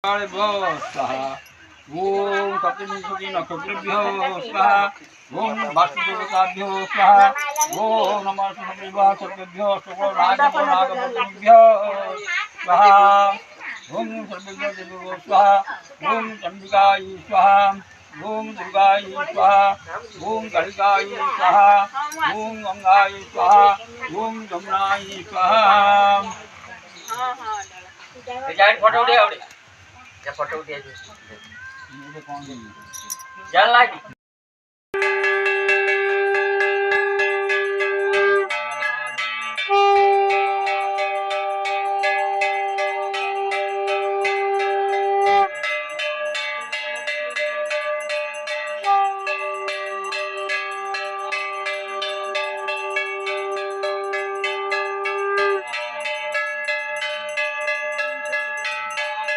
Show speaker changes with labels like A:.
A: स्वाहा ओम सप्तमी नक्षत्रेभ्यो स्वाहा ओम वास्तुदेवताभ्यो स्वाहा ओम नमः सर्वेभ्यो नागपतिभ्यो स्वाहा ओम सर्वेभ्यो देवो स्वाहा ओम चंडिकाय स्वाहा ओम दुर्गाय स्वाहा ओम कालिकाय स्वाहा ओम गंगाय स्वाहा ओम जमुनाय स्वाहा। फोटो उठे क्या फोटो उठे जान लागी।